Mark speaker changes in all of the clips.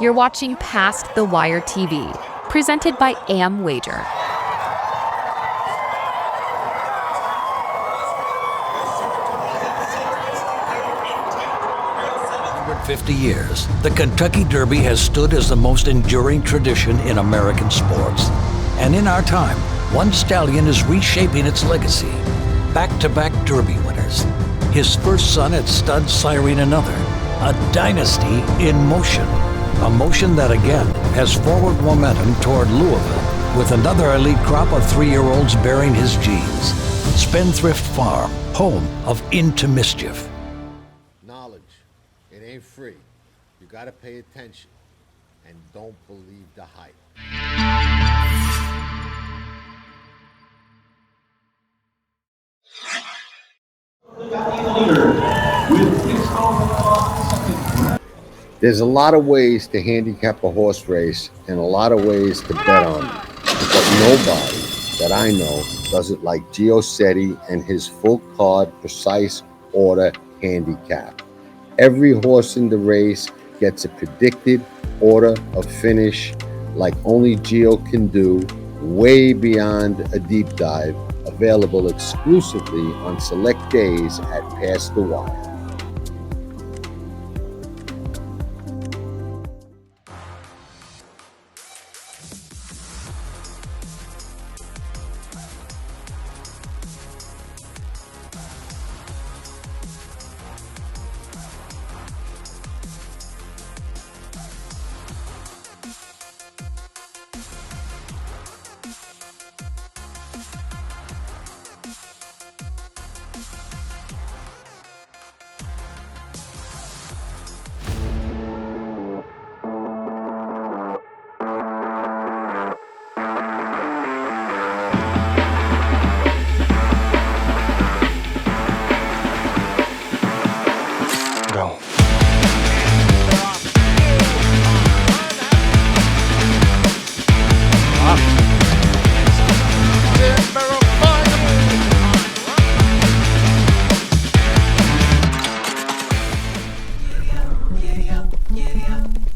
Speaker 1: You're watching Past the Wire TV, presented by Wager.
Speaker 2: 50 years, the Kentucky Derby has stood as the most enduring tradition in American sports. And in our time, one stallion is reshaping its legacy. Back-to-back Derby winners. His first son at stud siring another. A dynasty in motion. A motion that again has forward momentum toward Louisville, with another elite crop of 3-year-olds bearing his genes. Spendthrift Farm, home of Into Mischief.
Speaker 3: It ain't free. You gotta pay attention and don't believe the hype. There's a lot of ways to handicap a horse race and a lot of ways to bet on it. But nobody that I know does it like Giosetti and his full card, precise order handicap. Every horse in the race gets a predicted order of finish like only Gio can do, way beyond a deep dive, available exclusively on select days at Past the Wire.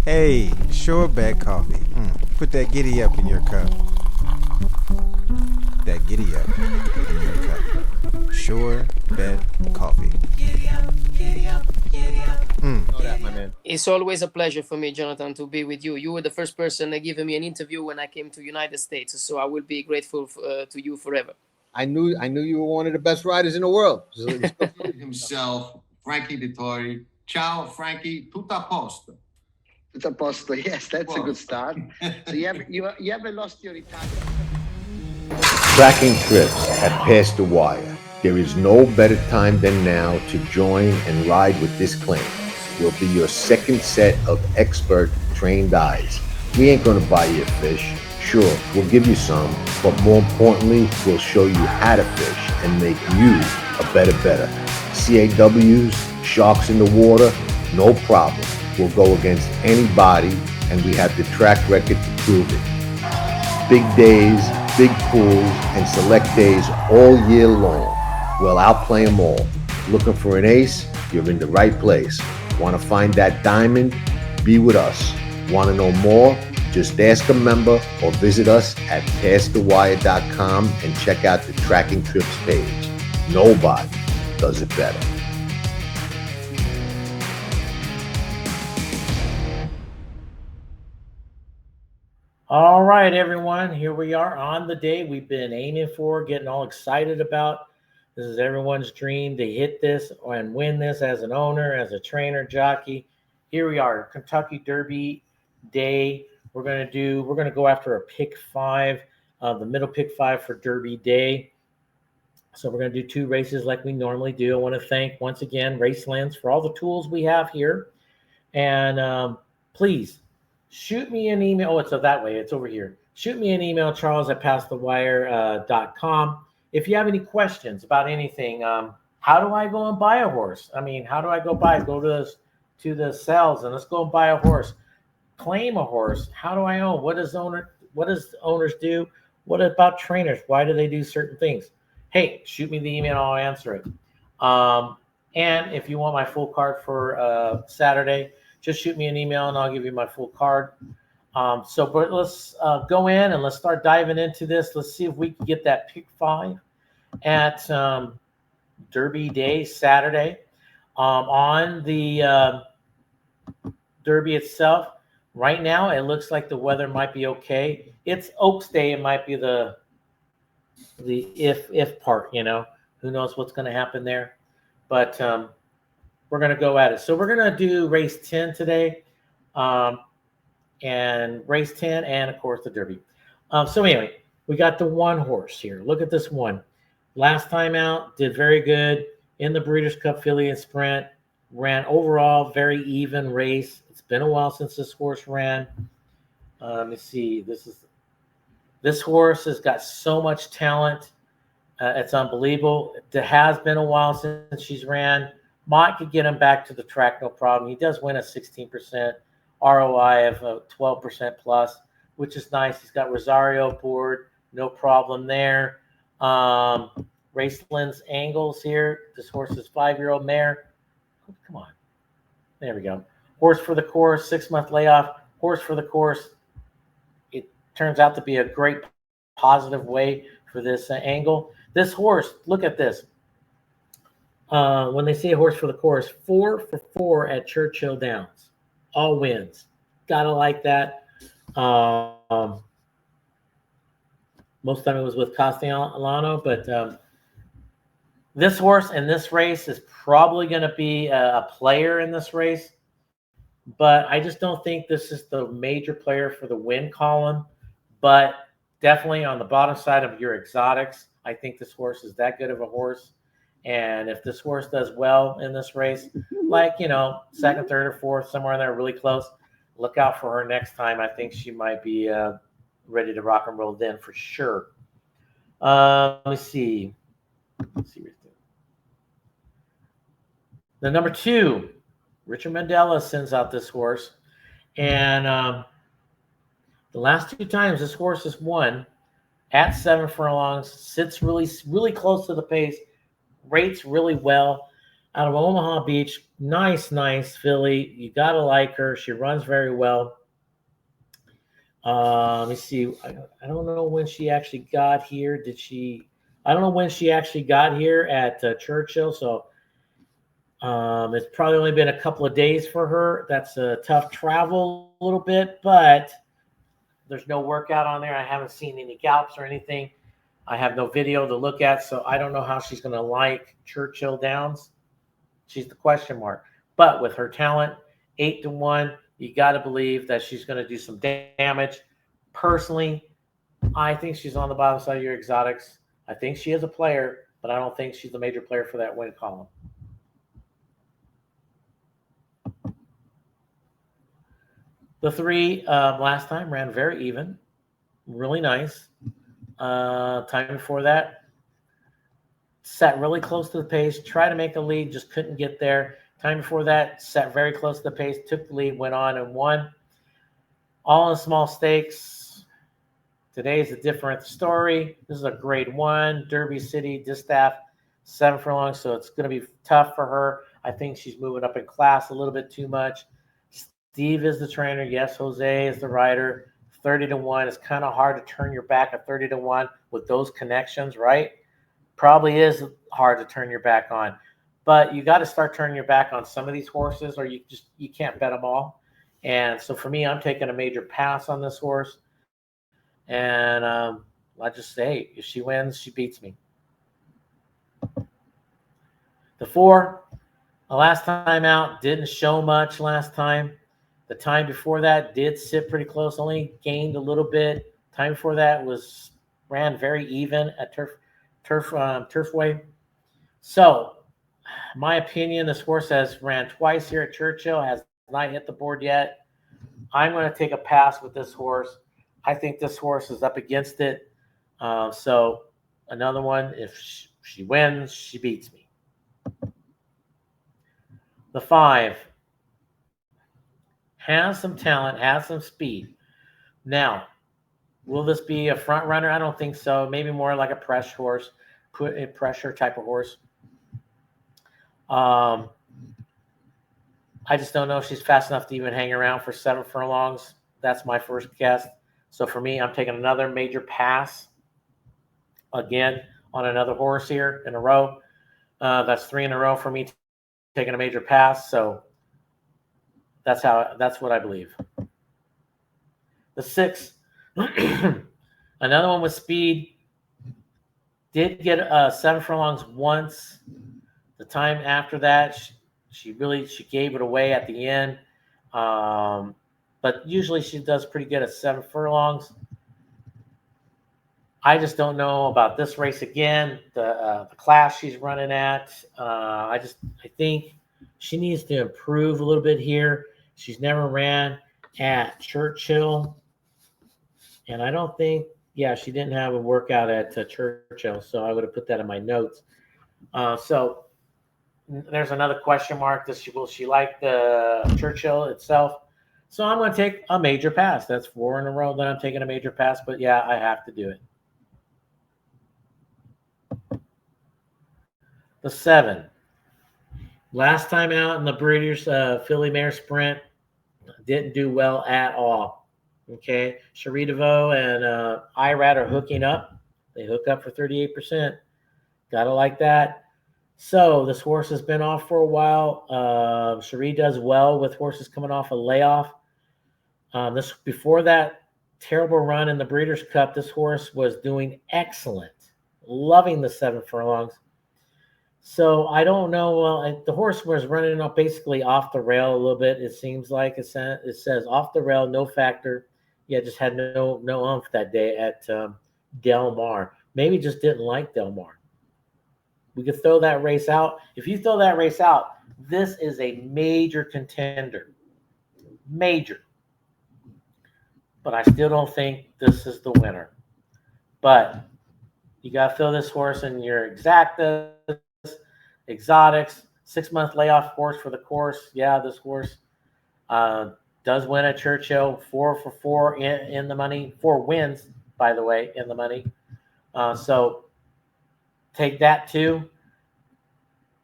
Speaker 4: Hey, Sure Bet Coffee. Put that giddy up in your cup. That giddy up in your cup. Sure Bet Coffee.
Speaker 5: Know that, my man. It's always a pleasure for me, Jonathan, to be with you. You were the first person that gave me an interview when I came to United States, so I will be grateful to you forever.
Speaker 3: I knew you were one of the best riders in the world.
Speaker 6: Himself, Frankie Dettori. Ciao, Frankie. Tutto a posto.
Speaker 7: Tutto a posto. Yes, that's a good start. So you haven't lost your Italian.
Speaker 3: Tracking trips at Past the Wire. There is no better time than now to join and ride with this claim. We'll be your second set of expert trained eyes. We ain't gonna buy you a fish. Sure, we'll give you some, but more importantly, we'll show you how to fish and make you a better. CAWs, sharks in the water, no problem. We'll go against anybody, and we have the track record to prove it. Big days, big pools, and select days all year long. We'll outplay them all. Looking for an ace? You're in the right place. Want to find that diamond? Be with us. Want to know more? Just ask a member or visit us at pastthewire.com and check out the Tracking Trips page. Nobody does it better.
Speaker 8: All right, everyone, here we are on the day we've been aiming for, getting all excited about. This is everyone's dream to hit this and win this as an owner, as a trainer, jockey. Here we are, Kentucky Derby day. We're going to go after a pick 5, the middle pick 5 for Derby day. So we're going to do 2 races like we normally do. I want to thank once again Racelands for all the tools we have here. And please, shoot me an email. Oh, it's that way. It's over here. Shoot me an email, charles@pastthewire.com. If you have any questions about anything, how do I go and buy a horse? I mean, how do I go to the sales and let's go and buy a horse? Claim a horse. How do I own? What does owners do? What about trainers? Why do they do certain things? Hey, shoot me the email. I'll answer it. And if you want my full card for Saturday, just shoot me an email and I'll give you my full card. But let's go in and let's start diving into this. Let's see if we can get that pick 5 at Derby Day, Saturday. On the Derby itself, right now it looks like the weather might be okay. It's Oaks Day. It might be the if part, who knows what's going to happen there. But we're going to go at it. So we're going to do race 10 today. And race 10 and, of course, the Derby. So anyway, we got the 1 horse here. Look at this one. Last time out, did very good in the Breeders' Cup Filly and Sprint. Ran overall very even race. It's been a while since this horse ran. Let me see. This horse has got so much talent. It's unbelievable. It has been a while since she's ran. Mott could get him back to the track, no problem. He does win a 16%. ROI of 12% plus, which is nice. He's got Rosario aboard, no problem there. Raceland's Angles here. This horse is 5-year-old mare. Oh, come on. There we go. Horse for the course, 6-month layoff. Horse for the course. It turns out to be a great positive way for this angle. This horse, look at this. When they say horse for the course, 4 for 4 at Churchill Downs. All wins. Gotta like that. Most of the time it was with Castellano, but this horse in this race is probably going to be a player in this race. But I just don't think this is the major player for the win column. But definitely on the bottom side of your exotics, I think this horse is that good of a horse. And if this horse does well in this race, like, second, third, or fourth, somewhere in there, really close, look out for her next time. I think she might be ready to rock and roll then for sure. Let me see. The number 2, Richard Mandela sends out this horse. And the last 2 times this horse has won at 7 furlongs, sits really, really close to the pace, rates really well. Out of Omaha Beach, nice filly. You got to like her. She runs very well. Let me see. I don't know when she actually got here. I don't know when she actually got here at Churchill. So it's probably only been a couple of days for her. That's a tough travel a little bit, but there's no workout on there. I haven't seen any gallops or anything. I have no video to look at, so I don't know how she's going to like Churchill Downs. She's the question mark. But with her talent, 8-1, you got to believe that she's going to do some damage. Personally, I think she's on the bottom side of your exotics. I think she is a player, but I don't think she's the major player for that win column. The 3 last time ran very even, really nice. Time before that, sat really close to the pace, tried to make a lead, just couldn't get there. Time before that, sat very close to the pace, took the lead, went on and won. All in small stakes. Today is a different story. This is a grade 1, Derby City, Distaff, 7 furlongs, so it's going to be tough for her. I think she's moving up in class a little bit too much. Steve is the trainer. Yes, Jose is the rider. 30-1. It's kind of hard to turn your back at 30-1 with those connections, right? Probably is hard to turn your back on. But you got to start turning your back on some of these horses, or you can't bet them all. And so for me, I'm taking a major pass on this horse. And I'll just say, if she wins, she beats me. The 4, the last time out, didn't show much last time. The time before that did sit pretty close, only gained a little bit. Time before that ran very even at Turfway. So, my opinion, this horse has ran twice here at Churchill, has not hit the board yet. I'm going to take a pass with this horse. I think this horse is up against it. So, another one, if she wins, she beats me. The 5. Has some talent, has some speed. Now, will this be a front runner? I don't think so. Maybe more like a pressure horse, put a pressure type of horse. I I just don't know if she's fast enough to even hang around for 7 furlongs. That's my first guess. So for me, I'm taking another major pass again on another horse here in a row. That's 3 in a row for me taking a major pass. So that's what I believe. The 6, another one with speed. Did get 7 furlongs once. The time after that, she gave it away at the end. But usually she does pretty good at 7 furlongs. I just don't know about this race again. The class she's running at. I think she needs to improve a little bit here. She's never ran at Churchill, and I don't think. Yeah, she didn't have a workout at Churchill, so I would have put that in my notes. So there's another question mark. Will she like the Churchill itself? So I'm going to take a major pass. That's 4 in a row that I'm taking a major pass, but yeah, I have to do it. The 7. Last time out in the Breeders' Filly Mare Sprint, didn't do well at all. Okay, Cherie DeVoe and Irad are hooking up. They hook up for 38%. Gotta like that. So this horse has been off for a while. Cherie does well with horses coming off a layoff. Before that terrible run in the Breeders' Cup, this horse was doing excellent. Loving the 7 furlongs. So I don't know. Well, the horse was running up basically off the rail a little bit. It seems like it says off the rail, no factor. Yeah, just had no oomph that day at Del Mar. Maybe just didn't like Del Mar. We could throw that race out. If you throw that race out, this is a major contender. Major. But I still don't think this is the winner. But you got to throw this horse in your exactas, exotics, 6-month layoff horse for the course. Yeah, this horse does win at Churchill, 4 for 4 in the money, 4 wins, by the way, in the money. So take that too.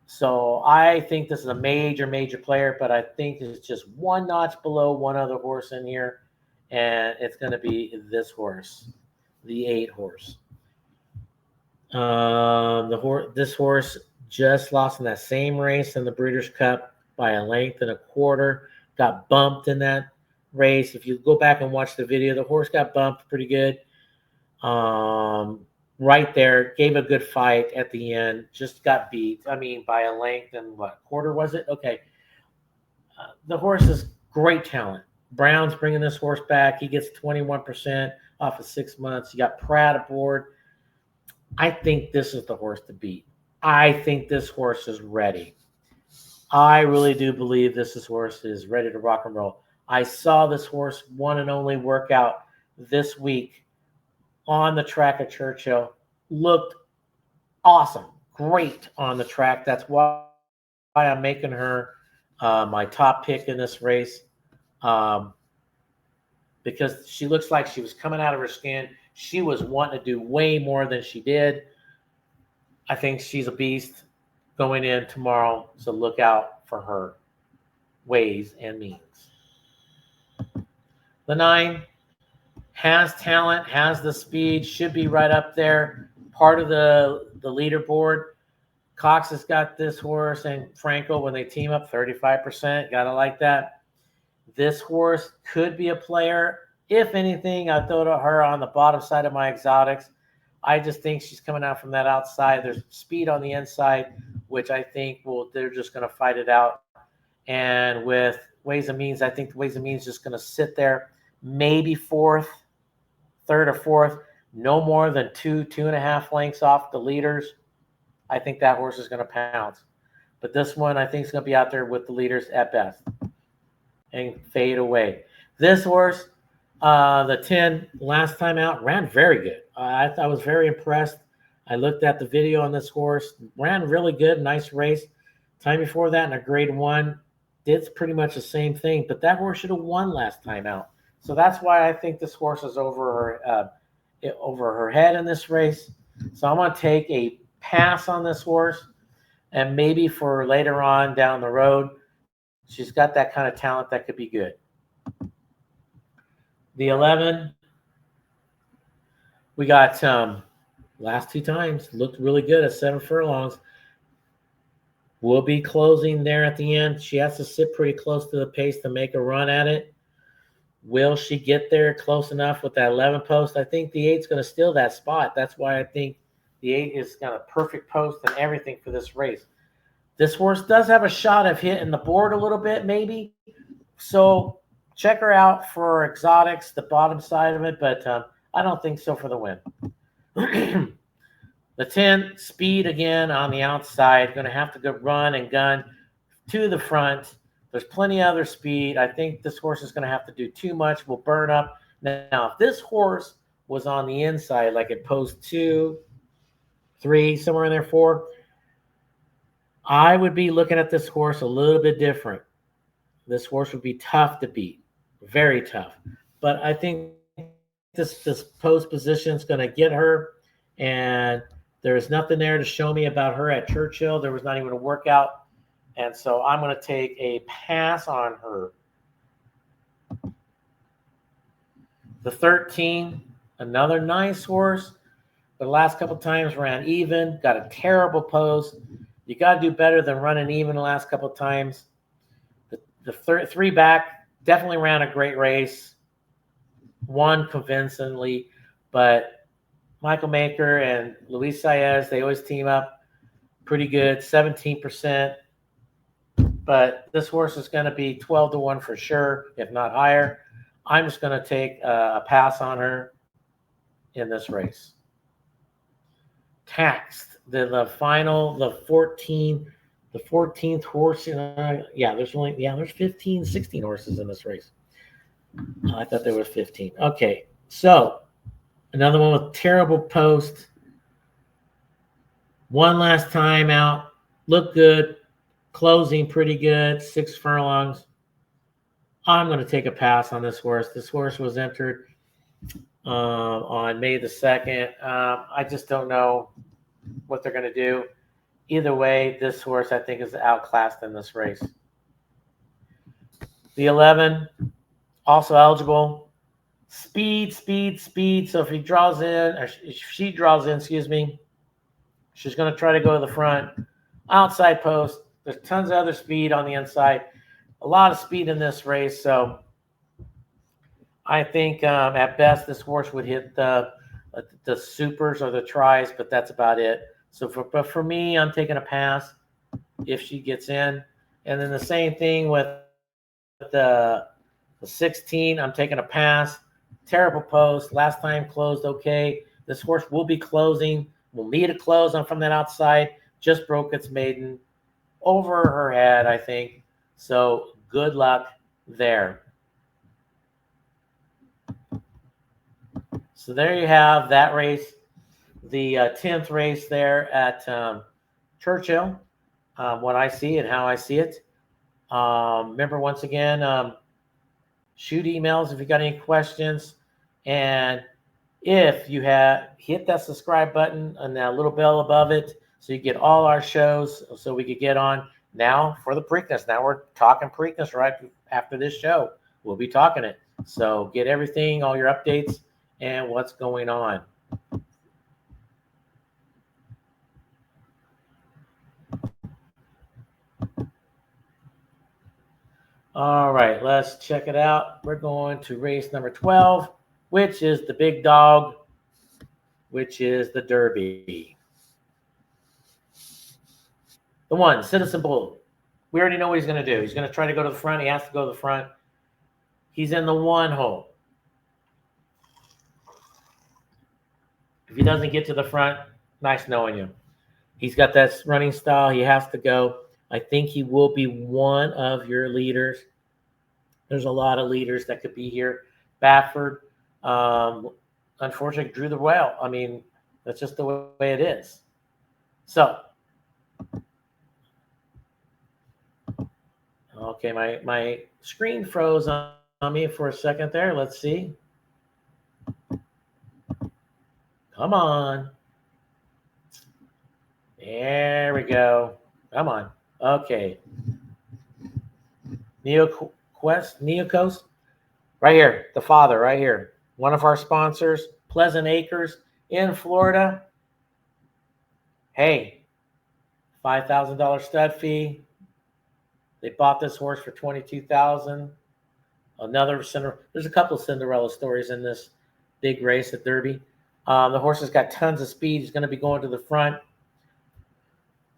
Speaker 8: So I think this is a major, major player, but I think it's just 1 notch below one other horse in here, and it's going to be this horse, the 8 horse. This horse just lost in that same race in the Breeders' Cup by a length and a quarter. Got bumped in that race. If you go back and watch the video, the horse got bumped pretty good. Right there, gave a good fight at the end. Just got beat. I mean, by a length and what quarter was it? Okay. The horse is great talent. Brown's bringing this horse back. He gets 21% off of 6 months. You got Pratt aboard. I think this is the horse to beat. I think this horse is ready. I really do believe this horse is ready to rock and roll. I saw this horse one and only workout this week on the track at Churchill. Looked awesome. Great on the track. That's why I'm making her my top pick in this race. Because she looks like she was coming out of her skin. She was wanting to do way more than she did. I think she's a beast going in tomorrow, so look out for her ways and means. The 9 has talent, has the speed, should be right up there, part of the leaderboard. Cox has got this horse, and Franco, when they team up, 35%. Got to like that. This horse could be a player. If anything, I throw to her on the bottom side of my exotics. I just think she's coming out from that outside. There's speed on the inside, which I think they're just going to fight it out. And with Ways and Means, I think Ways and Means is just going to sit there, maybe 4th, 3rd or 4th, no more than 2.5 lengths off the leaders. I think that horse is going to pounce. But this one, I think, is going to be out there with the leaders at best and fade away. This horse, the 10, last time out, ran very good. I was very impressed. I looked at the video on this horse. Ran really good, nice race. Time before that in a grade 1, did pretty much the same thing. But that horse should have won last time out. So that's why I think this horse is over her head in this race. So I'm going to take a pass on this horse. And maybe for later on down the road, She's got that kind of talent that could be good. The 11, we got last 2 times looked really good at 7 furlongs. We'll be closing there at the end. She has to sit pretty close to the pace to make a run at it. Will she get there close enough with that 11 post? I think the 8's going to steal that spot. That's why I think the 8 is got a perfect post and everything for this race. This horse does have a shot of hitting the board a little bit, maybe. So check her out for exotics, the bottom side of it, but I don't think so for the win. The 10, speed again on the outside. Going to have to go run and gun to the front. There's plenty of other speed. I think this horse is going to have to do too much. Will burn up. Now, if this horse was on the inside, like at post 2, 3, somewhere in there, 4, I would be looking at this horse a little bit different. This horse would be tough to beat. Very tough. But I think this post position is going to get her, and there's nothing there to show me about her at Churchill. There was not even a workout. And so I'm going to take a pass on her. The 13, another nice horse. But the last couple times ran even. Got a terrible post. You got to do better than running even the last couple times. The 3 back definitely ran a great race. Won convincingly. But Michael Maker and Luis Saez, they always team up pretty good. 17%. But this horse is going to be 12-1 for sure, if not higher. I'm just going to take a pass on her in this race. Taxed, the final, the 14th horse. There's 15, 16 horses in this race. I thought there was 15. Okay, so another one with terrible post. One last time out, looked good. Closing pretty good, 6 furlongs. I'm going to take a pass on this horse. This horse was entered on May the 2nd. I just don't know what they're going to do. Either way, this horse, I think, is outclassed in this race. The 11, also eligible. Speed. So if he draws in, or if she draws in, excuse me, she's going to try to go to the front. Outside post. There's tons of other speed on the inside. A lot of speed in this race. So I think at best this horse would hit the supers or the tries, but that's about it. So for me, I'm taking a pass if she gets in. And then the same thing with the 16. I'm taking a pass. Terrible post. Last time closed okay. This horse will be closing. Will need a close on from that outside. Just broke its maiden. Over her head, I think. So good luck there. So there you have that race, the 10th race there at Churchill, what I see and how I see it. Remember, once again, shoot emails if you got any questions. And if you have, hit that subscribe button and that little bell above it, so you get all our shows, so we could get on now for the Preakness. Now we're talking Preakness right after this show. We'll be talking it. So get everything, all your updates, and what's going on. All right, let's check it out. We're going to race number 12, which is the big dog, which is the Derby. The 1, Citizen Bull. We already know what he's going to do. He's going to try to go to the front. He has to go to the front. He's in the 1 hole. If he doesn't get to the front, nice knowing him. He's got that running style. He has to go. I think he will be one of your leaders. There's a lot of leaders that could be here. Bafford, unfortunately, drew the whale. I mean, that's just the way it is. So, okay, my screen froze on me for a second there. Let's see. Come on. There we go. Come on. Okay. Neocos, right here, the father, right here. One of our sponsors, Pleasant Acres in Florida. Hey, $5,000 stud fee. They bought this horse for $22,000. There's a couple of Cinderella stories in this big race at Derby. The horse has got tons of speed. He's going to be going to the front.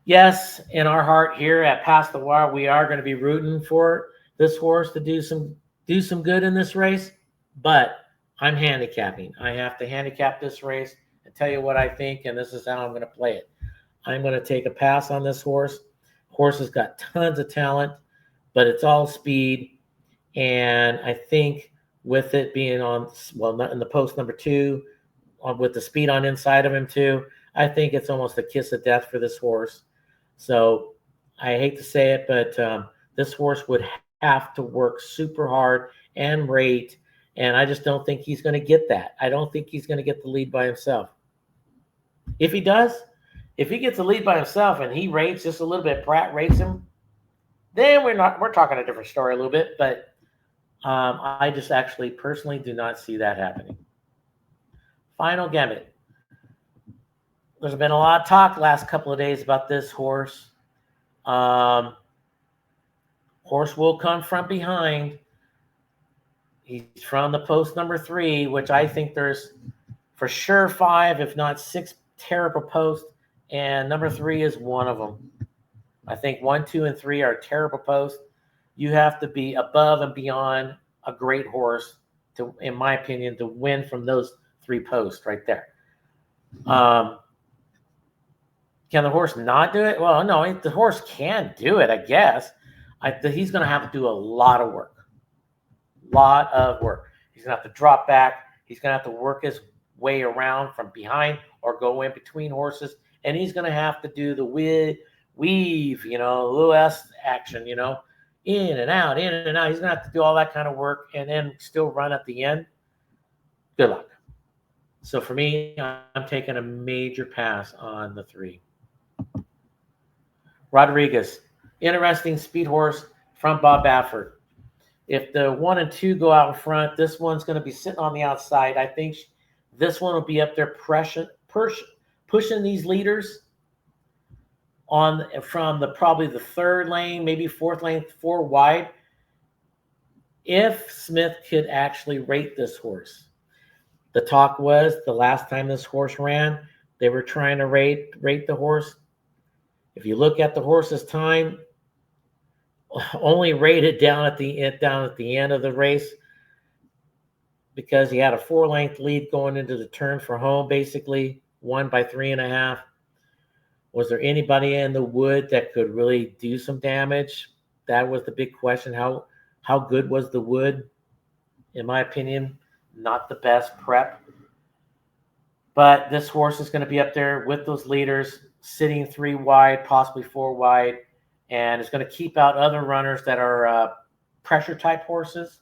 Speaker 8: Yes, in our heart here at Past the Wire, we are going to be rooting for this horse to do some good in this race. But I'm handicapping. I have to handicap this race and tell you what I think, and this is how I'm going to play it. I'm going to take a pass on this horse. Horse has got tons of talent, but it's all speed. And I think with it being on, well, not in the post number 2, with the speed on inside of him too, I think it's almost a kiss of death for this horse. So I hate to say it, but this horse would have to work super hard and rate. And I just don't think he's going to get that. I don't think he's going to get the lead by himself. If he does, if he gets the lead by himself and he rates just a little bit, Pratt rates him, then we're talking a different story a little bit. But I just actually personally do not see that happening. Final Gambit. There's been a lot of talk last couple of days about this horse. Horse will come from behind. He's from the post number 3, which I think there's for sure 5, if not 6 terrible posts, and number 3 is one of them. I think 1, 2, and 3 are terrible posts. You have to be above and beyond a great horse to, in my opinion, to win from those 3 posts right there. Can the horse not do it? Well, no, the horse can do it, I guess. He's going to have to do a lot of work. He's going to have to drop back. He's going to have to work his way around from behind or go in between horses. And he's going to have to do the weave, little S action, in and out, in and out. He's going to have to do all that kind of work and then still run at the end. Good luck. So for me, I'm taking a major pass on the 3. Rodriguez, interesting speed horse from Bob Baffert. If the 1 and 2 go out in front, this one's going to be sitting on the outside. I think this one will be up there pushing these leaders from probably the 3rd lane, maybe 4th lane, 4 wide. If Smith could actually rate this horse. The talk was the last time this horse ran, they were trying to rate the horse. If you look at the horse's time, only rated down at the end of the race because he had a 4-length lead going into the turn for home, basically won by 3.5. Was there anybody in the wood that could really do some damage? That was the big question. How good was the wood? In my opinion, not the best prep. But this horse is going to be up there with those leaders, sitting 3 wide, possibly 4 wide, and it's going to keep out other runners that are pressure type horses.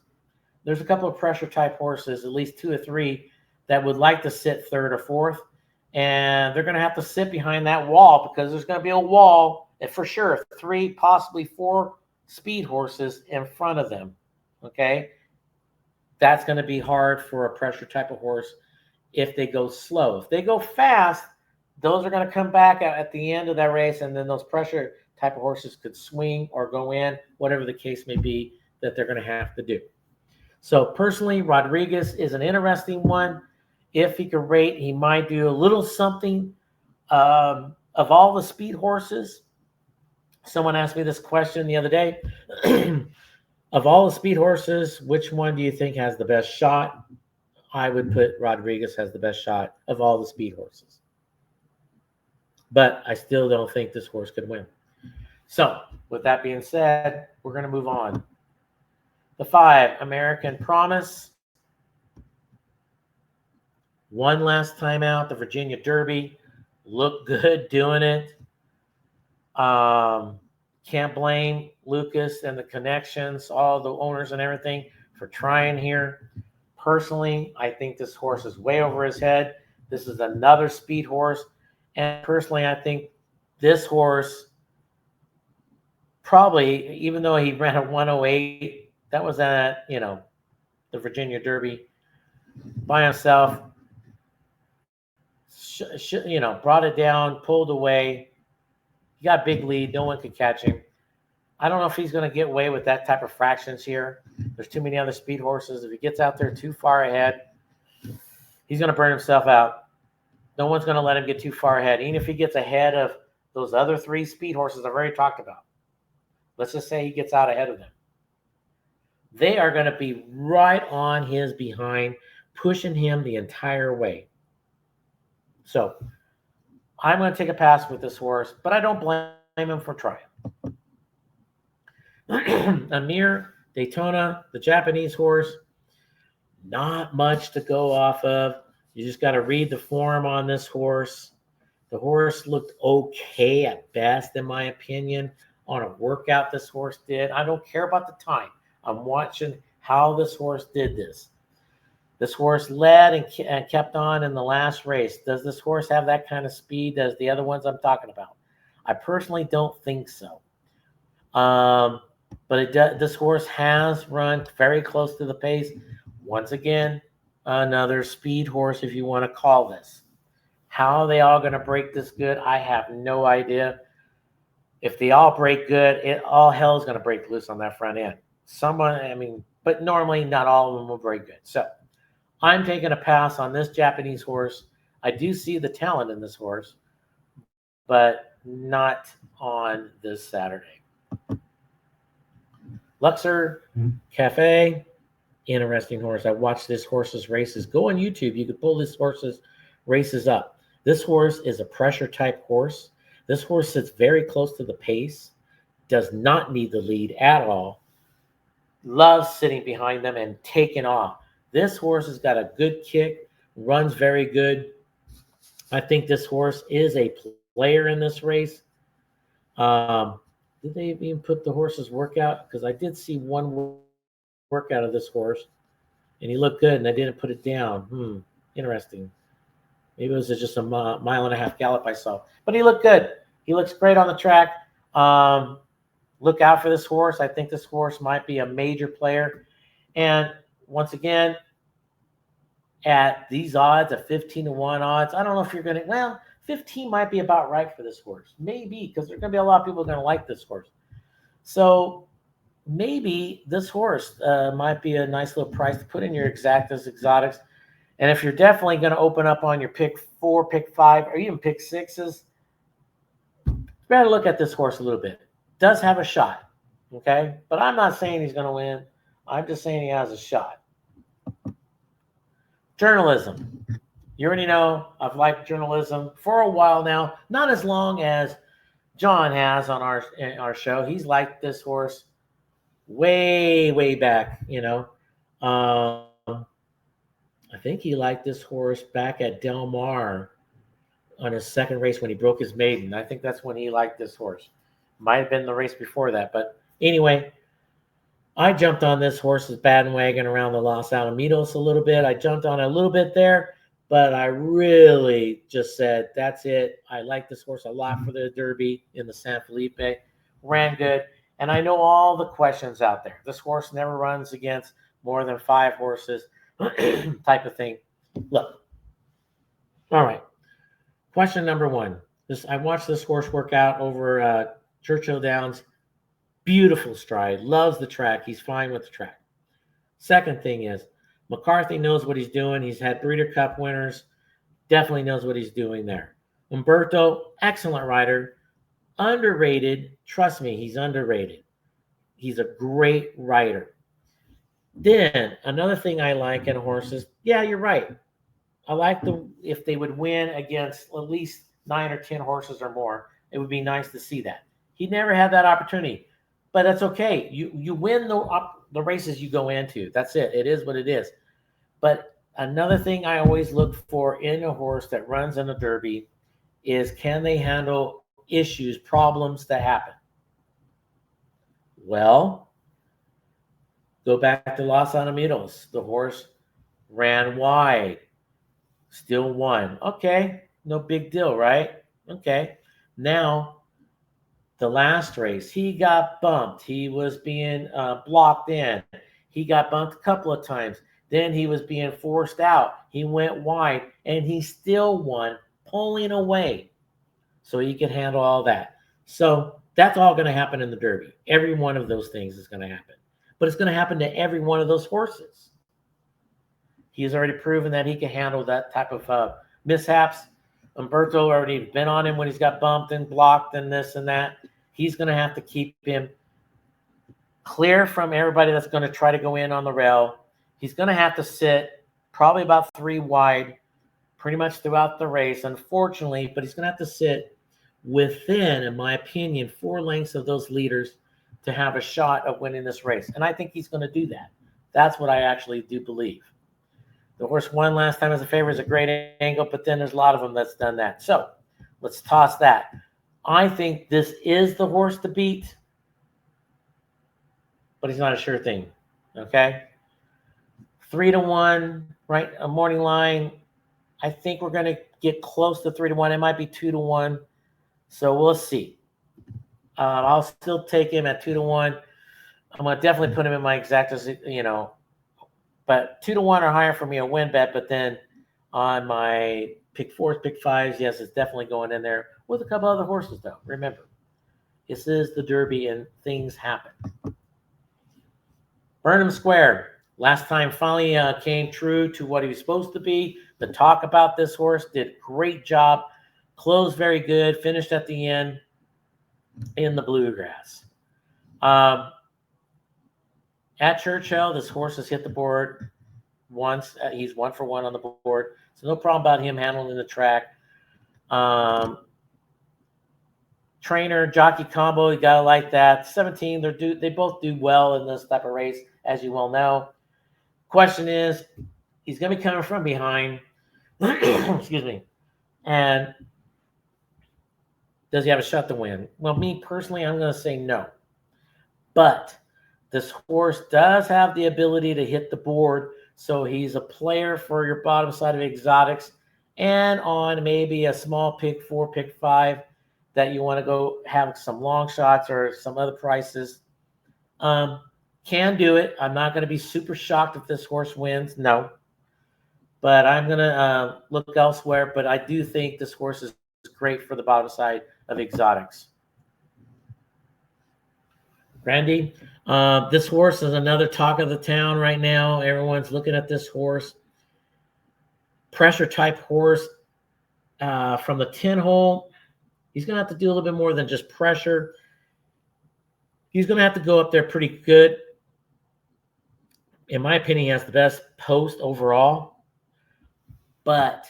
Speaker 8: There's a couple of pressure type horses, at least 2 or 3, that would like to sit 3rd or 4th, and they're going to have to sit behind that wall because there's going to be a wall, and for sure 3, possibly 4 speed horses in front of them. Okay, that's going to be hard for a pressure type of horse if they go slow. If they go fast, those are going to come back at the end of that race, and then those pressure type of horses could swing or go in, whatever the case may be that they're going to have to do. So personally, Rodriguez is an interesting one. If he could rate, he might do a little something. Of all the speed horses, someone asked me this question the other day. Of all the speed horses, which one do you think has the best shot? I would put Rodriguez has the best shot of all the speed horses. But I still don't think this horse could win. So, with that being said, we're going to move on. The 5, American Promise. One last time out, the Virginia Derby. Looked good doing it. Can't blame Lucas and the connections, all the owners and everything for trying here. Personally, I think this horse is way over his head. This is another speed horse. And personally, I think this horse probably, even though he ran a 108, that was at, the Virginia Derby by himself. Brought it down, pulled away. He got big lead. No one could catch him. I don't know if he's going to get away with that type of fractions here. There's too many other speed horses. If he gets out there too far ahead, he's going to burn himself out. No one's going to let him get too far ahead. Even if he gets ahead of those other 3 speed horses I've already talked about. Let's just say he gets out ahead of them. They are going to be right on his behind, pushing him the entire way. So I'm going to take a pass with this horse, but I don't blame him for trying. Amir Daytona, the Japanese horse, not much to go off of. You just got to read the form on this horse. The horse looked okay at best, in my opinion, on a workout this horse did. I don't care about the time. I'm watching how this horse did this. This horse led and kept on in the last race. Does this horse have that kind of speed as the other ones I'm talking about? I personally don't think so. But this horse has run very close to the pace. Once again, another speed horse, if you want to call this. How are they all going to break this good? I have no idea. If they all break good, all hell is going to break loose on that front end. But normally not all of them will break good. So I'm taking a pass on this Japanese horse. I do see the talent in this horse, but not on this Saturday. Luxor Cafe, interesting horse. I watched this horse's races. Go on YouTube. You can pull this horse's races up. This horse is a pressure type horse. This horse sits very close to the pace, does not need the lead at all, loves sitting behind them and taking off. This horse has got a good kick, runs very good. I think this horse is a player in this race. Did they even put the horse's workout? Because I did see one workout of this horse, and he looked good, and I didn't put it down. Interesting. Maybe it was just a mile and a half gallop I saw. But he looked good. He looks great on the track. Look out for this horse. I think this horse might be a major player. And once again, at these odds, at 15-1 odds, I don't know if you're going to, 15 might be about right for this horse. Maybe, because there's going to be a lot of people going to like this horse. So maybe this horse might be a nice little price to put in your exactas, exotics. And if you're definitely going to open up on your pick 4, pick 5, or even pick 6s, you better look at this horse a little bit. Does have a shot, okay? But I'm not saying he's going to win. I'm just saying he has a shot. Journalism. You already know I've liked journalism for a while now. Not as long as John has on our show. He's liked this horse way, way back, I think he liked this horse back at Del Mar on his second race when he broke his maiden. I think that's when he liked this horse. Might have been the race before that. But anyway, I jumped on this horse's bandwagon around the Los Alamitos a little bit. I jumped on it a little bit there, but I really just said, that's it. I like this horse a lot for the Derby in the San Felipe. Ran good. And I know all the questions out there. This horse never runs against more than 5 horses. Type of thing. Look. All right. Question number 1. I watched this horse work out over Churchill Downs. Beautiful stride. Loves the track. He's fine with the track. Second thing is, McCarthy knows what he's doing. He's had Breeder Cup winners. Definitely knows what he's doing there. Umberto, excellent rider. Underrated. Trust me, he's underrated. He's a great rider. Then another thing I like in horses, yeah, you're right. I like if they would win against at least 9 or 10 horses or more. It would be nice to see that. He never had that opportunity, but that's okay. You win the races you go into. That's it. It is what it is. But another thing I always look for in a horse that runs in a Derby is, can they handle issues, problems that happen? Well, go back to Los Alamitos. The horse ran wide, still won. Okay, no big deal, right? Okay. Now, the last race, he got bumped. He was being blocked in. He got bumped a couple of times. Then he was being forced out. He went wide, and he still won, pulling away. So he could handle all that. So that's all going to happen in the Derby. Every one of those things is going to happen. But it's going to happen to every one of those horses. He's already proven that he can handle that type of mishaps. Umberto already been on him when he's got bumped and blocked and this and that. He's going to have to keep him clear from everybody that's going to try to go in on the rail. He's going to have to sit probably about 3 wide pretty much throughout the race, unfortunately, but he's going to have to sit within, in my opinion, 4 lengths of those leaders to have a shot of winning this race. And I think he's going to do that. That's what I actually do believe. The horse won last time as a favorite is a great angle, but then there's a lot of them that's done that. So let's toss that. I think this is the horse to beat, but he's not a sure thing. Okay? 3-1, right? A morning line. I think we're going to get close to 3-1. It might be 2-1. So we'll see. I'll still take him at 2-1. I'm going to definitely put him in my exactas, but 2-1 or higher for me a win bet. But then on my pick 4s, pick 5s, yes, it's definitely going in there with a couple other horses, though. Remember, this is the Derby and things happen. Burnham Square. Last time finally came true to what he was supposed to be. The talk about this horse did a great job. Closed very good. Finished at the end in the bluegrass. At Churchill, this horse has hit the board once. He's 1 for 1 on the board. So no problem about him handling the track. Trainer, jockey combo, you got to like that. 17, they both do well in this type of race, as you well know. Question is, he's going to be coming from behind. Excuse me. And does he have a shot to win? Well, me personally, I'm going to say no. But this horse does have the ability to hit the board, so he's a player for your bottom side of exotics and on maybe a small pick 4, pick 5 that you want to go have some long shots or some other prices. Can do it. I'm not going to be super shocked if this horse wins. No. But I'm going to look elsewhere. But I do think this horse is great for the bottom side of exotics. Randy, this horse is another talk of the town right now. Everyone's looking at this horse. Pressure type horse from the 10 hole. He's going to have to do a little bit more than just pressure. He's going to have to go up there pretty good. In my opinion, he has the best post overall. But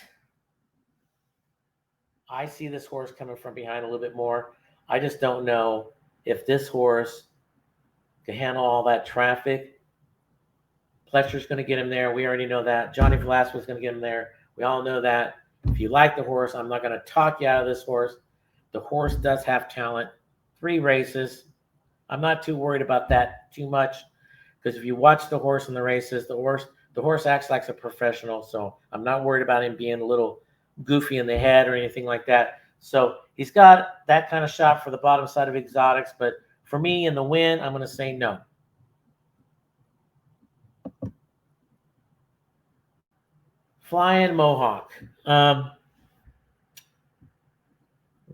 Speaker 8: I see this horse coming from behind a little bit more. I just don't know if this horse can handle all that traffic. Pletcher's going to get him there. We already know that. Johnny Velasquez is going to get him there. We all know that. If you like the horse, I'm not going to talk you out of this horse. The horse does have talent. 3 races. I'm not too worried about that too much because if you watch the horse in the races, the horse acts like a professional. So I'm not worried about him being a little goofy in the head or anything like that. So he's got that kind of shot for the bottom side of exotics. But for me in the win, I'm going to say no. Flying Mohawk.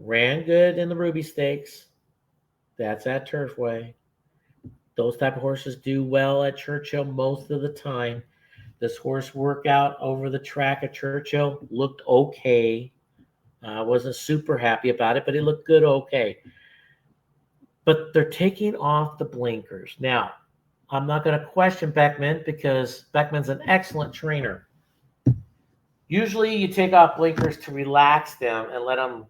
Speaker 8: Ran good in the Ruby Stakes. That's at Turfway. Those type of horses do well at Churchill most of the time. This horse workout over the track at Churchill looked okay. I wasn't super happy about it, but it looked good okay. But they're taking off the blinkers. Now, I'm not going to question Beckman because Beckman's an excellent trainer. Usually you take off blinkers to relax them and let them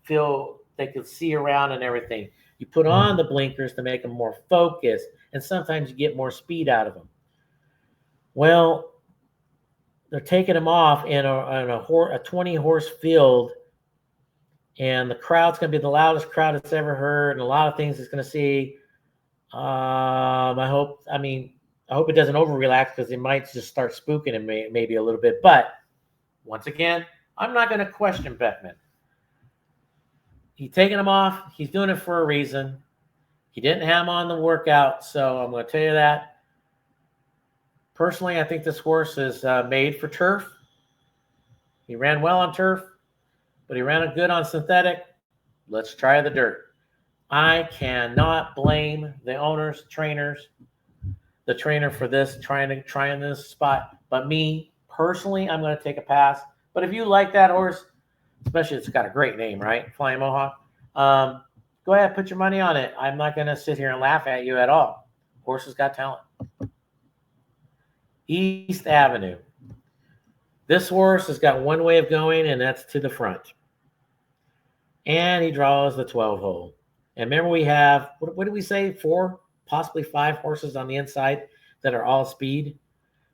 Speaker 8: feel they can see around and everything. You put on the blinkers to make them more focused, and sometimes you get more speed out of them. Well, they're taking them off in a 20-horse field, and the crowd's going to be the loudest crowd it's ever heard, and a lot of things it's going to see. I hope it doesn't over-relax because it might just start spooking him maybe a little bit. But once again, I'm not going to question Beckman. he's taking him off. He's doing it for a reason. He didn't have him on the workout, so I'm going to tell you that. Personally, I think this horse is made for turf. He ran well on turf, but he ran it good on synthetic. Let's try the dirt. I cannot blame the owners, trainers, the trainer for this, trying this spot. But me, personally, I'm going to take a pass. But if you like that horse, especially it's got a great name, right? Flying Mohawk. Go ahead, put your money on it. I'm not going to sit here and laugh at you at all. Horse has got talent. East Avenue. This horse has got one way of going, and that's to the front. And he draws the 12 hole. And remember, we have, what did we say? 4, possibly 5 horses on the inside that are all speed.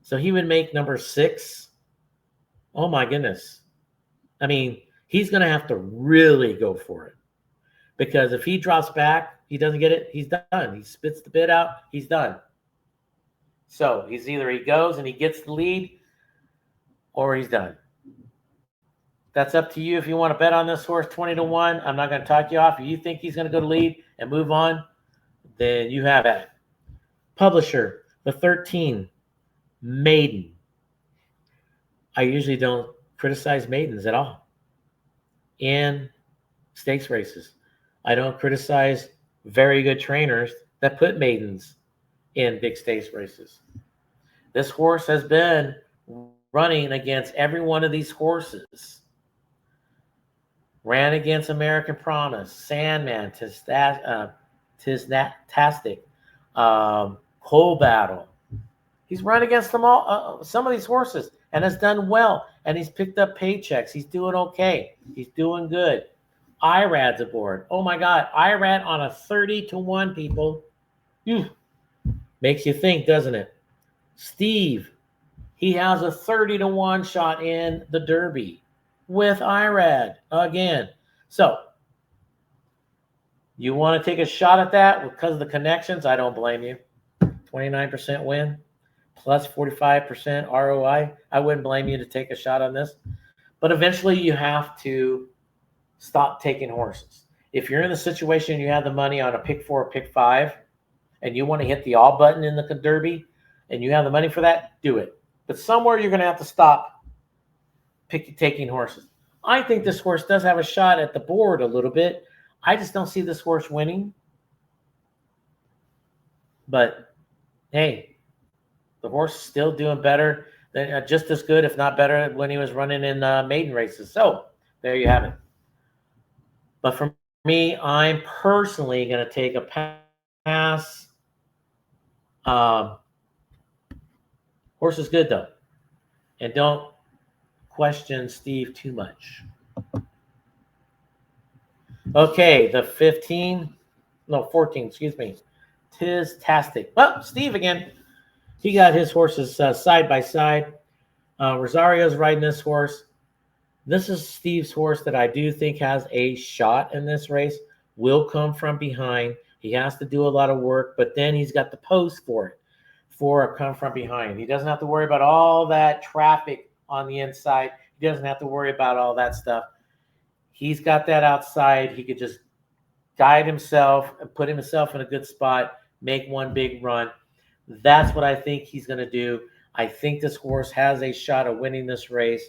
Speaker 8: So he would make number 6. Oh, my goodness. I mean, he's going to have to really go for it. Because if he drops back, he doesn't get it, he's done. He spits the bid out, he's done. So he's either he goes and he gets the lead, or he's done. That's up to you if you want to bet on this horse 20-1. I'm not going to talk you off. If you think he's going to go to lead and move on, then you have it. Publisher, the 13, Maiden. I usually don't criticize maidens at all in stakes races. I don't criticize very good trainers that put maidens in big stakes races. This horse has been running against every one of these horses. Ran against American Promise, Sandman, Tistastic, Coal Battle. He's run against them all, some of these horses, and has done well. And he's picked up paychecks. He's doing okay. He's doing good. Irad's aboard. Oh my God, Irad on a 30-1, people. Makes you think, doesn't it? Steve, he has a 30-1 shot in the Derby with Irad again. So, you want to take a shot at that because of the connections? I don't blame you. 29% win, plus 45% ROI. I wouldn't blame you to take a shot on this. But eventually you have to stop taking horses. If you're in the situation you have the money on a pick 4 or pick 5, and you want to hit the all button in the Derby, and you have the money for that, do it. But somewhere you're going to have to stop taking horses. I think this horse does have a shot at the board a little bit. I just don't see this horse winning. But, hey, the horse is still doing better, than, just as good, if not better, when he was running in maiden races. So, there you have it. But for me, I'm personally going to take a pass. Horse is good, though. And don't question Steve too much. Okay, the 14, excuse me. Tistastic. Well, Steve again. He got his horses side by side. Rosario's riding this horse. This is Steve's horse that I do think has a shot in this race. Will come from behind. He has to do a lot of work, but then he's got the post for it, for a come from behind. He doesn't have to worry about all that traffic on the inside. He doesn't have to worry about all that stuff. He's got that outside. He could just guide himself and put himself in a good spot, make one big run. That's what I think he's going to do. I think this horse has a shot of winning this race.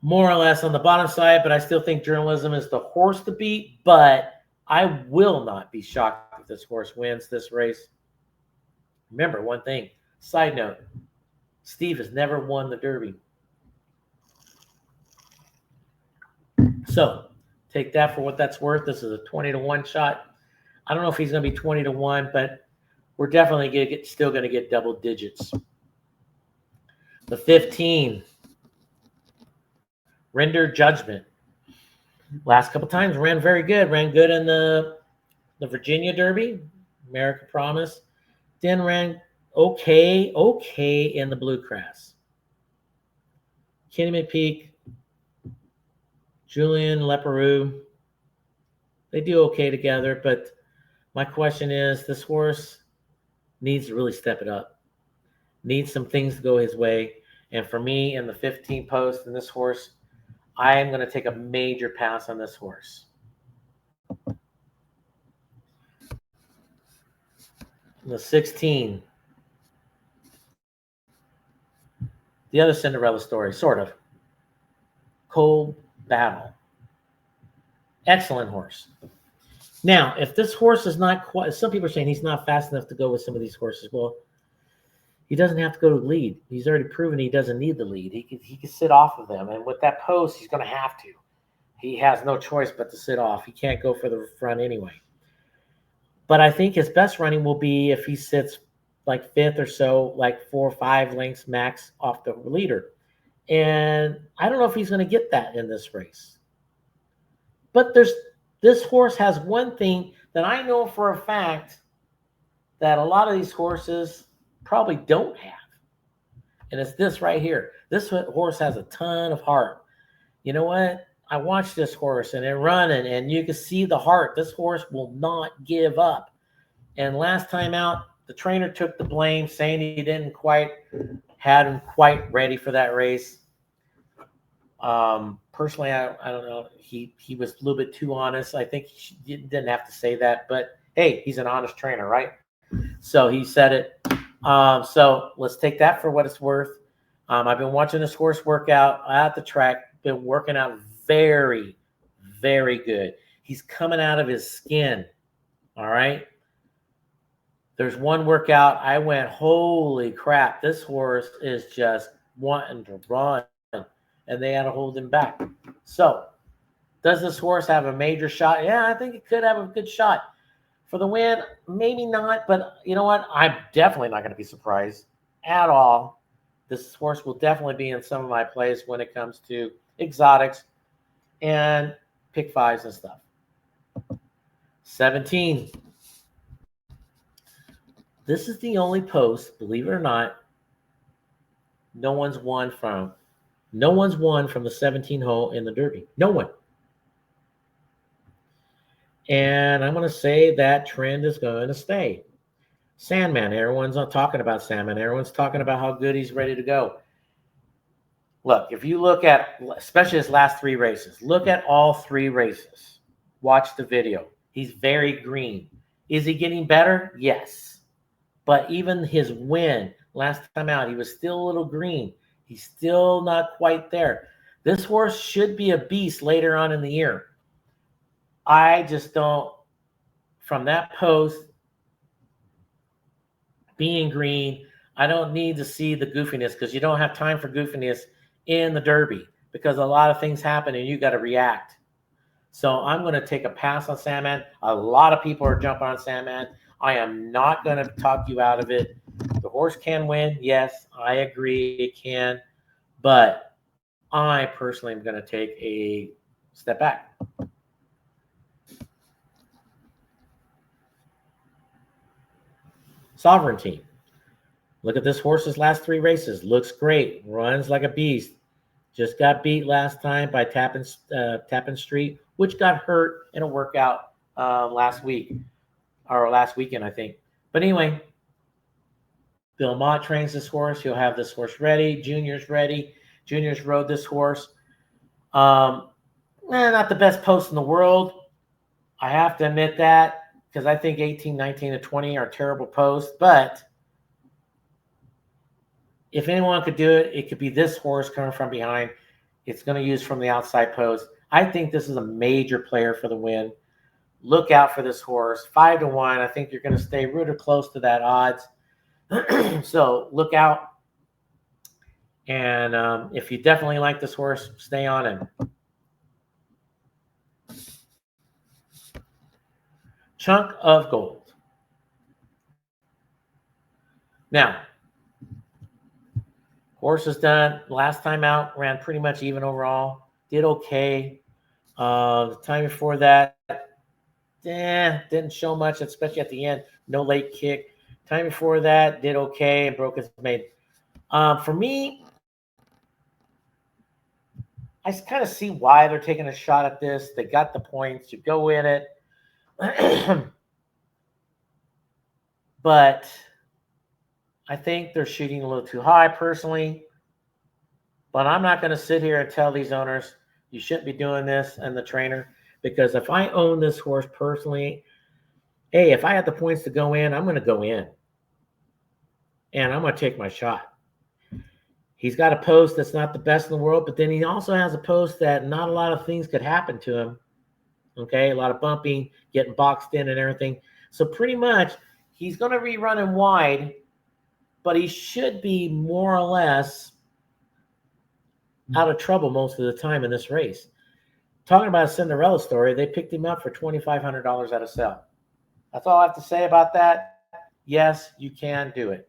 Speaker 8: More or less on the bottom side, but I still think journalism is the horse to beat. But I will not be shocked if this horse wins this race. Remember one thing, side note, Steve has never won the Derby. So take that for what that's worth. This is a 20-1 shot. I don't know if he's going to be 20-1, but we're definitely still going to get double digits. The 15, Render Judgment. Last couple times ran very good. Ran good in the Virginia Derby, American Promise. Then ran okay in the Bluegrass. Kenny McPeak, Julian Leperoux, they do okay together, but my question is, this horse needs to really step it up. Needs some things to go his way. And for me, in the 15 post, and this horse, I am going to take a major pass on this horse. The 16. The other Cinderella story, sort of. Cold Battle. Excellent horse. Now, if this horse is not quite, some people are saying he's not fast enough to go with some of these horses. Well, he doesn't have to go to the lead. He's already proven he doesn't need the lead. He can sit off of them. And with that post, he's going to have to. He has no choice but to sit off. He can't go for the front anyway. But I think his best running will be if he sits like fifth or so, like 4 or 5 lengths max off the leader. And I don't know if he's going to get that in this race. But this horse has one thing that I know for a fact that a lot of these horses probably don't have. And it's this right here. This horse has a ton of heart. You know what? I watched this horse and it running, and you can see the heart. This horse will not give up. And last time out, the trainer took the blame, saying he didn't quite had him quite ready for that race. Personally, I don't know. He was a little bit too honest. I think he didn't have to say that, but hey, he's an honest trainer, right? So he said it. So let's take that for what it's worth. I've been watching this horse work out at the track. Been working out very, very good. He's coming out of his skin. All right. There's one workout I went, holy crap, this horse is just wanting to run, and they had to hold him back. So does this horse have a major shot? Yeah, I think it could have a good shot for the win. Maybe not, but you know what? I'm definitely not going to be surprised at all. This horse will definitely be in some of my plays when it comes to exotics and pick fives and stuff. 17. This is the only post, believe it or not, no one's won from the 17 hole in the Derby. No one. And I'm going to say that trend is going to stay. Sandman, everyone's not talking about Sandman. Everyone's talking about how good he's ready to go. Look, if you look at, especially his last 3 races, look at all 3 races. Watch the video. He's very green. Is he getting better? Yes. But even his win last time out, he was still a little green. He's still not quite there. This horse should be a beast later on in the year. I just don't, from that post, being green, I don't need to see the goofiness, because you don't have time for goofiness in the Derby, because a lot of things happen and you got to react. So I'm going to take a pass on Sandman. A lot of people are jumping on Sandman. I am not going to talk you out of it. The horse can win. Yes, I agree it can. But I personally am going to take a step back. Sovereignty. Look at this horse's last 3 races. Looks great. Runs like a beast. Just got beat last time by Tappan Street, which got hurt in a workout last week. Or last weekend, I think. But anyway, Bill Mott trains this horse. He'll have this horse ready. Junior's ready. Junior's rode this horse. Not the best post in the world. I have to admit that, because I think 18, 19, and 20 are terrible posts. But if anyone could do it, it could be this horse coming from behind. It's going to use from the outside post. I think this is a major player for the win. Look out for this horse. 5-1. I think you're going to stay really close to that odds. So look out. And if you definitely like this horse, stay on him. Chunk of Gold. Now, horse is done. Last time out, ran pretty much even overall. Did okay. The time before that, didn't show much, especially at the end. No late kick. Time before that, did okay and broke his maiden. For me, I kind of see why they're taking a shot at this. They got the points. You go in it. But I think they're shooting a little too high personally. But I'm not going to sit here and tell these owners You shouldn't be doing this, and the trainer, because if I own this horse personally, hey, if I had the points to go in, I'm going to go in. And I'm going to take my shot. He's got a post that's not the best in the world, but then he also has a post that not a lot of things could happen to him. Okay, a lot of bumping, getting boxed in and everything. So pretty much he's going to be running wide, but he should be more or less out of trouble most of the time in this race. Talking about a Cinderella story, they picked him up for $2,500 at a sale. That's all I have to say about that. Yes, you can do it.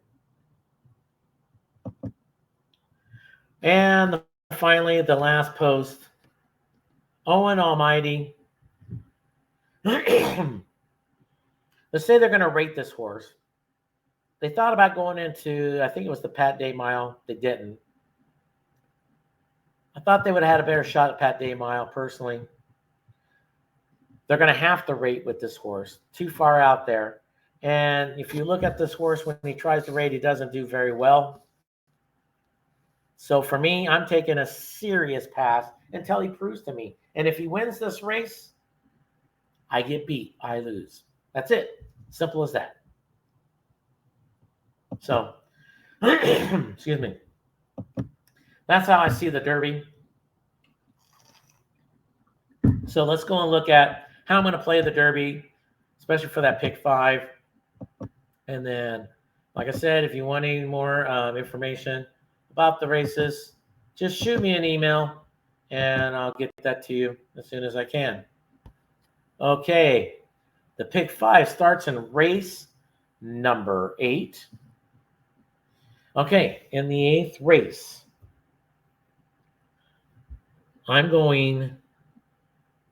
Speaker 8: And finally, the last post. Owen Almighty. Let's say they're going to rate this horse. They thought about going into, I think it was the Pat Day Mile. They didn't. I thought they would have had a better shot at Pat Day Mile, personally. They're going to have to rate with this horse. Too far out there. And if you look at this horse, when he tries to rate, he doesn't do very well. So for me, I'm taking a serious pass until he proves to me. And if he wins this race, I get beat. I lose. That's it. Simple as that. So, excuse me. That's how I see the Derby. So let's go and look at how I'm going to play the Derby, especially for that pick 5. And then, like I said, if you want any more information about the races, just shoot me an email and I'll get that to you as soon as I can. Okay, the pick 5 starts in race number 8. Okay, in the 8th race, I'm going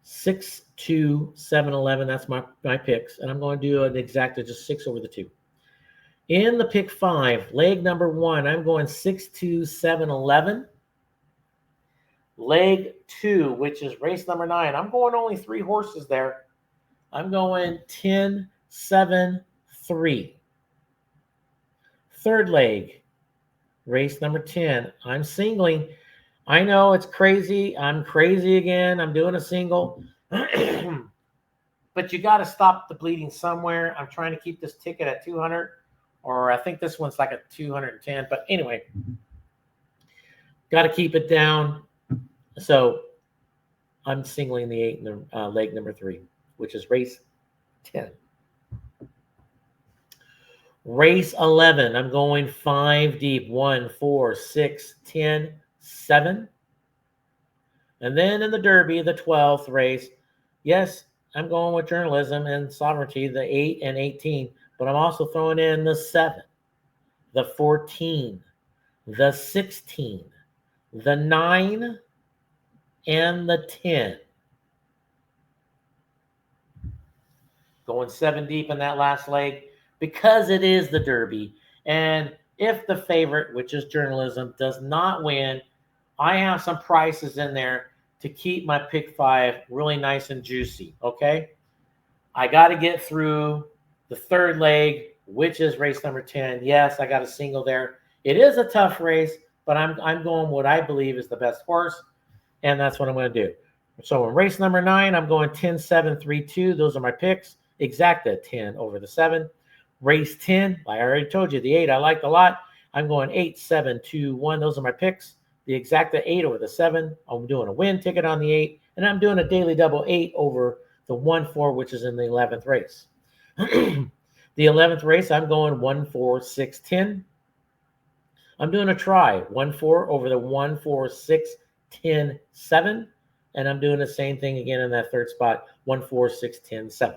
Speaker 8: 6, 2, 7, 11. That's my picks. And I'm going to do an exact of just 6 over the 2. In the pick 5, leg number 1, I'm going 6, 2, 7, 11. Leg 2, which is race number 9, I'm going only 3 horses there. I'm going 10, 7, 3. Third leg, race number 10, I'm singling. I know it's crazy. I'm crazy again. I'm doing a single. But you got to stop the bleeding somewhere. I'm trying to keep this ticket at 200, or I think this one's like a 210. But anyway, got to keep it down. So I'm singling the 8 in the leg number 3, which is race 10. Race 11, I'm going 5 deep. 1, 4, 6, 10, 7. And then in the Derby, the 12th race, yes, I'm going with journalism and sovereignty, the 8 and 18, but I'm also throwing in the 7, the 14, the 16, the 9, and the 10. Going 7 deep in that last leg because it is the Derby. And if the favorite, which is journalism, does not win, I have some prices in there to keep my pick 5 really nice and juicy, okay? I got to get through the third leg, which is race number 10. Yes, I got a single there. It is a tough race, but I'm going what I believe is the best horse, and that's what I'm going to do. So in race number 9, I'm going 10, 7, 3, 2. Those are my picks. Exacta 10 over the 7. Race 10, I already told you, the 8 I liked a lot. I'm going 8, 7, 2, 1. Those are my picks. The exacta 8 over the 7. I'm doing a win ticket on the 8. And I'm doing a daily double 8 over the 1, 4, which is in the 11th race. The 11th race, I'm going 1, 4, 6, 10. I'm doing a try. 1, 4 over the 1, 4, 6, 10, 7. And I'm doing the same thing again in that third spot. 1, 4, 6, 10, 7.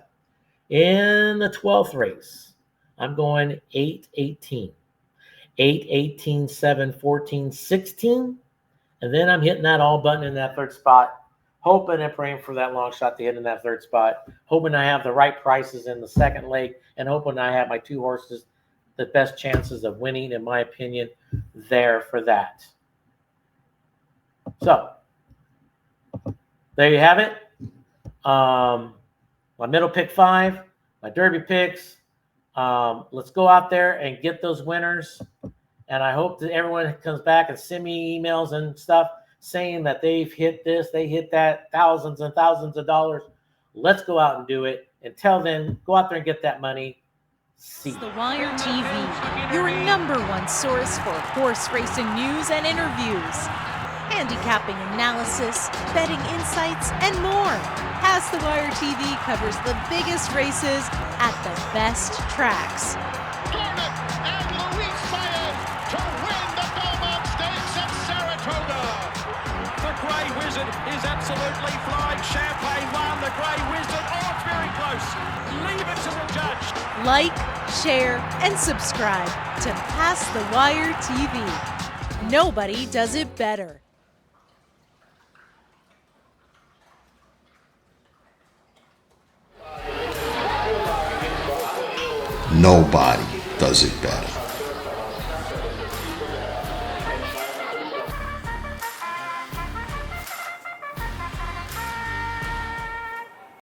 Speaker 8: In the 12th race, I'm going 8, 18. 8, 18, 7, 14, 16. And then I'm hitting that all button in that third spot, hoping and praying for that long shot to hit in that third spot, hoping I have the right prices in the second leg, and hoping I have my 2 horses the best chances of winning, in my opinion, there for that. So, there you have it. My middle pick 5, my Derby picks. Let's go out there and get those winners. And I hope that everyone comes back and send me emails and stuff saying that they've hit this, they hit that, thousands and thousands of dollars. Let's go out and do it and tell them, go out there and get that money. See.
Speaker 9: The Wire TV, your #1 source for horse racing news and interviews, handicapping analysis, betting insights, and more. As The Wire TV covers the biggest races at the best tracks.
Speaker 10: Garnet and Luis Saez to win the Belmont Stakes at Saratoga. The Grey Wizard is absolutely flying. Champagne won. The Grey Wizard, oh, it's very close. Leave it to the judge.
Speaker 9: Like, share, and subscribe to Pass the Wire TV. Nobody does it better.
Speaker 3: Nobody does it better.